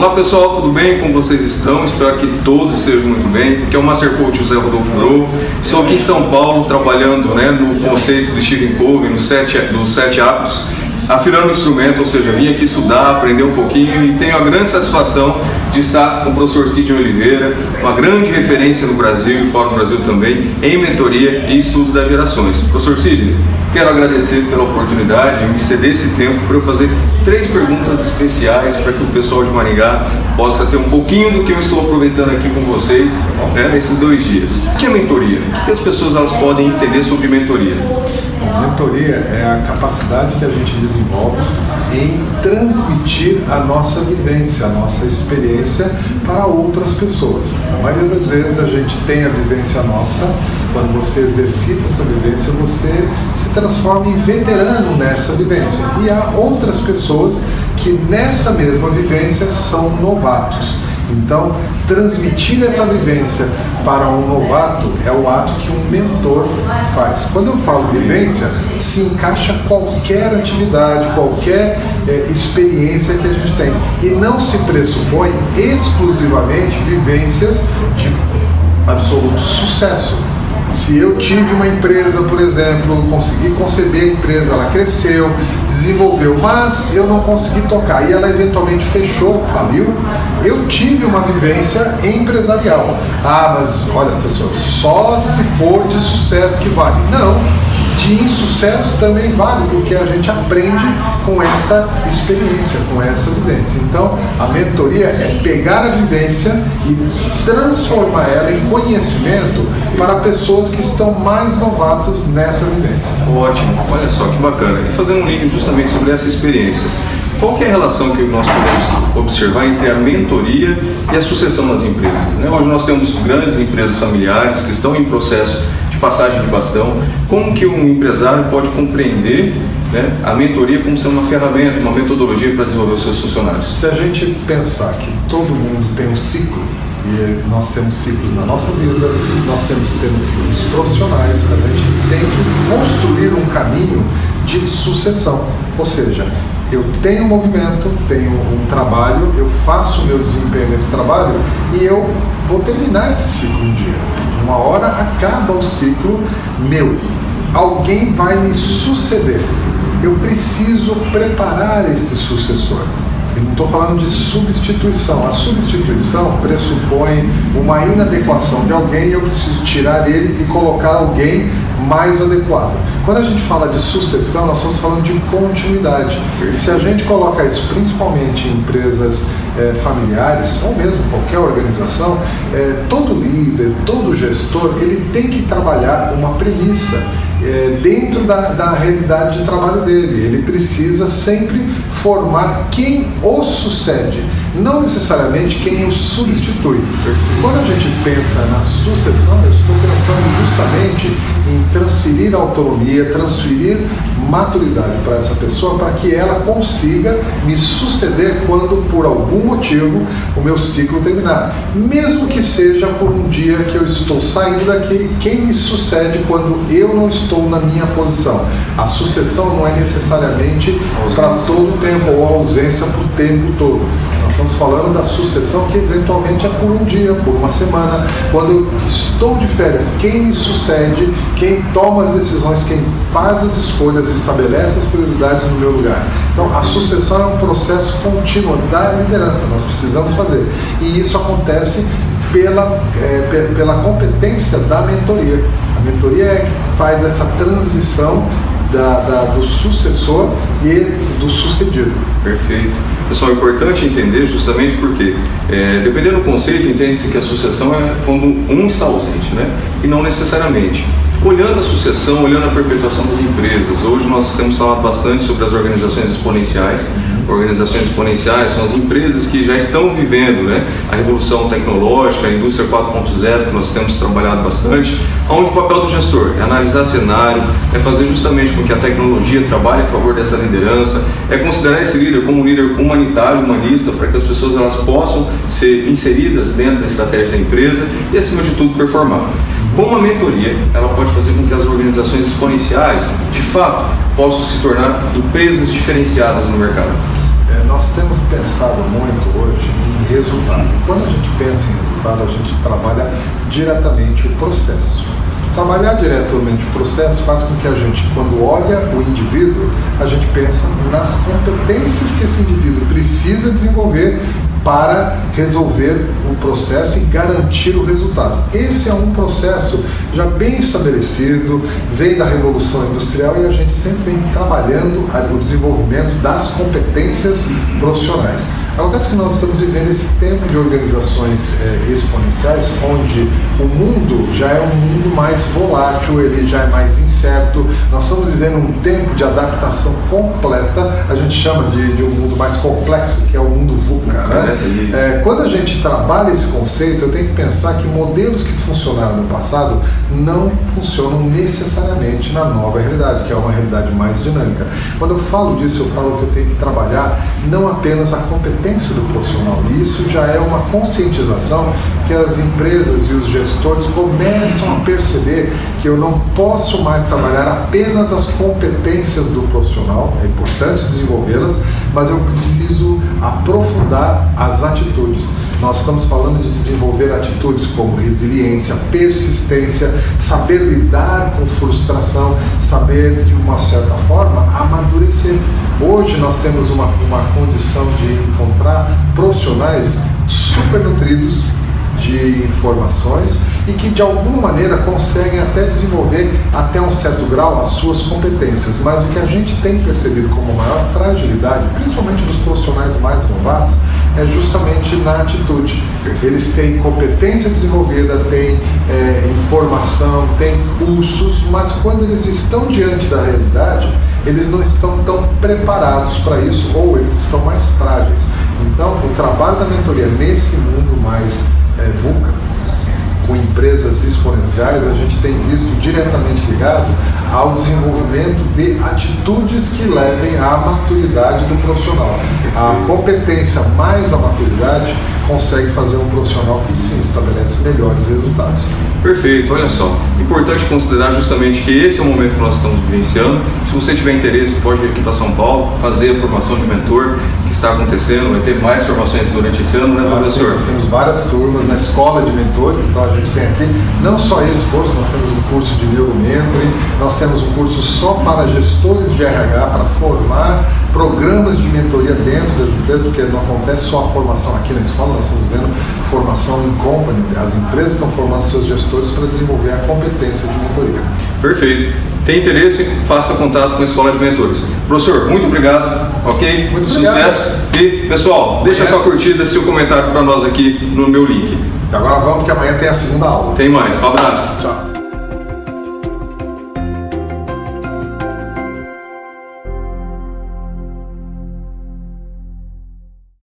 Olá pessoal, tudo bem? Como vocês estão? Espero que todos estejam muito bem. Aqui é o Master Coach José Rodolfo Bro. Estou aqui em São Paulo trabalhando no conceito de Stephen Covey, dos 7 hábitos, afinando o instrumento, ou seja, vim aqui estudar, aprender um pouquinho e tenho a grande satisfação de estar com o professor Sidney Oliveira, uma grande referência no Brasil e fora do Brasil também, em mentoria e estudo das gerações. Professor Sidney, quero agradecer pela oportunidade e me ceder esse tempo para eu fazer 3 perguntas especiais para que o pessoal de Maringá possa ter um pouquinho do que eu estou aproveitando aqui com vocês nesses 2 dias. O que é mentoria? O que as pessoas elas podem entender sobre mentoria? Mentoria é a capacidade que a gente desenvolve em transmitir a nossa vivência, a nossa experiência para outras pessoas. A maioria das vezes a gente tem a vivência nossa, quando você exercita essa vivência, você se transforma em veterano nessa vivência. E há outras pessoas que nessa mesma vivência são novatos. Então, transmitir essa vivência para um novato é o ato que um mentor faz. Quando eu falo vivência, se encaixa qualquer atividade, qualquer experiência que a gente tem. E não se pressupõe exclusivamente vivências de absoluto sucesso. Se eu tive uma empresa, por exemplo, consegui conceber a empresa, ela cresceu, desenvolveu, mas eu não consegui tocar e ela eventualmente fechou, faliu, eu tive uma vivência empresarial. Ah, mas olha, professor, só se for de sucesso que vale. Não, de insucesso também vale, porque a gente aprende com essa experiência, com essa vivência. Então, a mentoria é pegar a vivência e transformar ela em conhecimento para pessoas que estão mais novatos nessa vivência. Ótimo, olha só que bacana. E fazendo um link justamente sobre essa experiência, qual que é a relação que nós podemos observar entre a mentoria e a sucessão nas empresas? Hoje nós temos grandes empresas familiares que estão em processo de passagem de bastão. Como que um empresário pode compreender a mentoria como sendo uma ferramenta, uma metodologia para desenvolver os seus funcionários? Se a gente pensar que todo mundo tem um ciclo, e nós temos ciclos na nossa vida, nós temos ciclos profissionais, a gente tem que construir um caminho de sucessão. Ou seja, eu tenho um movimento, tenho um trabalho, eu faço o meu desempenho nesse trabalho e eu vou terminar esse ciclo um dia. Uma hora acaba o ciclo meu. Alguém vai me suceder. Eu preciso preparar esse sucessor. Eu não estou falando de substituição. A substituição pressupõe uma inadequação de alguém e eu preciso tirar ele e colocar alguém mais adequado. Quando a gente fala de sucessão, nós estamos falando de continuidade. E se a gente coloca isso principalmente em empresas familiares, ou mesmo qualquer organização, todo líder, todo gestor, ele tem que trabalhar uma premissa dentro da realidade de trabalho dele. Ele precisa sempre formar quem o sucede, não necessariamente quem o substitui. Quando a gente pensa na sucessão, eu estou pensando justamente em transferir autonomia, transferir maturidade para essa pessoa, para que ela consiga me suceder quando, por algum motivo, o meu ciclo terminar. Mesmo que seja por um dia que eu estou saindo daqui, quem me sucede quando eu não estou na minha posição. A sucessão não é necessariamente para todo o tempo, ou a ausência para o tempo todo. Nós estamos falando da sucessão que eventualmente é por um dia, por uma semana. Quando eu estou de férias, quem me sucede, quem toma as decisões, quem faz as escolhas, estabelece as prioridades no meu lugar. Então, a sucessão é um processo contínuo da liderança, nós precisamos fazer. E isso acontece pela competência da mentoria. A mentoria é que faz essa transição do sucessor e do sucedido. Perfeito. Pessoal, é importante entender justamente porque, dependendo do conceito, entende-se que a sucessão é quando um está ausente, e não necessariamente. Olhando a sucessão, olhando a perpetuação das empresas, hoje nós temos falado bastante sobre as organizações exponenciais. Organizações exponenciais são as empresas que já estão vivendo a revolução tecnológica, a indústria 4.0, que nós temos trabalhado bastante, onde o papel do gestor é analisar cenário, é fazer justamente com que a tecnologia trabalhe a favor dessa liderança, é considerar esse líder como um líder humanitário, humanista, para que as pessoas elas possam ser inseridas dentro da estratégia da empresa e, acima de tudo, performar. Como a mentoria, ela pode fazer com que as organizações exponenciais, de fato, possam se tornar empresas diferenciadas no mercado. Nós temos pensado muito hoje em em resultado. Quando a gente pensa em resultado, a gente trabalha diretamente o processo. Trabalhar diretamente o processo faz com que a gente, quando olha o indivíduo, a gente pensa nas competências que esse indivíduo precisa desenvolver para resolver o processo e garantir o resultado. Esse é um processo já bem estabelecido, vem da Revolução Industrial e a gente sempre vem trabalhando o desenvolvimento das competências profissionais. Acontece que nós estamos vivendo esse tempo de organizações exponenciais, onde o mundo já é um mundo mais volátil, ele já é mais incerto. Nós estamos vivendo um tempo de adaptação completa, a gente chama de um mundo mais complexo, que é o mundo VUCA, né? Quando a gente trabalha esse conceito, eu tenho que pensar que modelos que funcionaram no passado não funcionam necessariamente na nova realidade, que é uma realidade mais dinâmica. Quando eu falo disso, eu falo que eu tenho que trabalhar não apenas a competência do profissional, e isso já é uma conscientização que as empresas e os gestores começam a perceber que eu não posso mais trabalhar apenas as competências do profissional, é importante desenvolvê-las, mas eu preciso aprofundar as atitudes. Nós estamos falando de desenvolver atitudes como resiliência, persistência, saber lidar com frustração, saber, de uma certa forma, amadurecer. Hoje nós temos uma condição de encontrar profissionais super nutridos de informações e que de alguma maneira conseguem até desenvolver até um certo grau as suas competências, mas o que a gente tem percebido como maior fragilidade, principalmente dos profissionais mais novatos, é justamente na atitude. Eles têm competência desenvolvida, têm informação, têm cursos, mas quando eles estão diante da realidade, eles não estão tão preparados para isso, ou eles estão mais frágeis. Então, o trabalho da mentoria nesse mundo mais VUCA, com empresas exponenciais, a gente tem visto diretamente ligado ao desenvolvimento de atitudes que levem à maturidade do profissional. A competência mais a maturidade consegue fazer um profissional que sim estabelece melhores resultados. Perfeito, olha só, importante considerar justamente que esse é o momento que nós estamos vivenciando. Se você tiver interesse, pode vir aqui para São Paulo, fazer a formação de mentor que está acontecendo, vai ter mais formações durante esse ano, né, professor? Nós temos várias turmas na escola de mentores, então a gente tem aqui não só esse curso, nós temos um curso de neuromentoring, nós temos um curso só para gestores de RH, para formar programas de mentoria dentro das empresas, porque não acontece só a formação aqui na escola, nós estamos vendo formação em company, as empresas estão formando seus gestores para desenvolver a competência de mentoria. Perfeito. Tem interesse? Faça contato com a Escola de Mentores. Professor, muito obrigado, ok? Muito Sucesso. obrigado. E, pessoal, deixa sua curtida, seu comentário para nós aqui no meu link. Agora vamos, que amanhã tem a segunda aula. Tem mais. Um abraço. Tchau.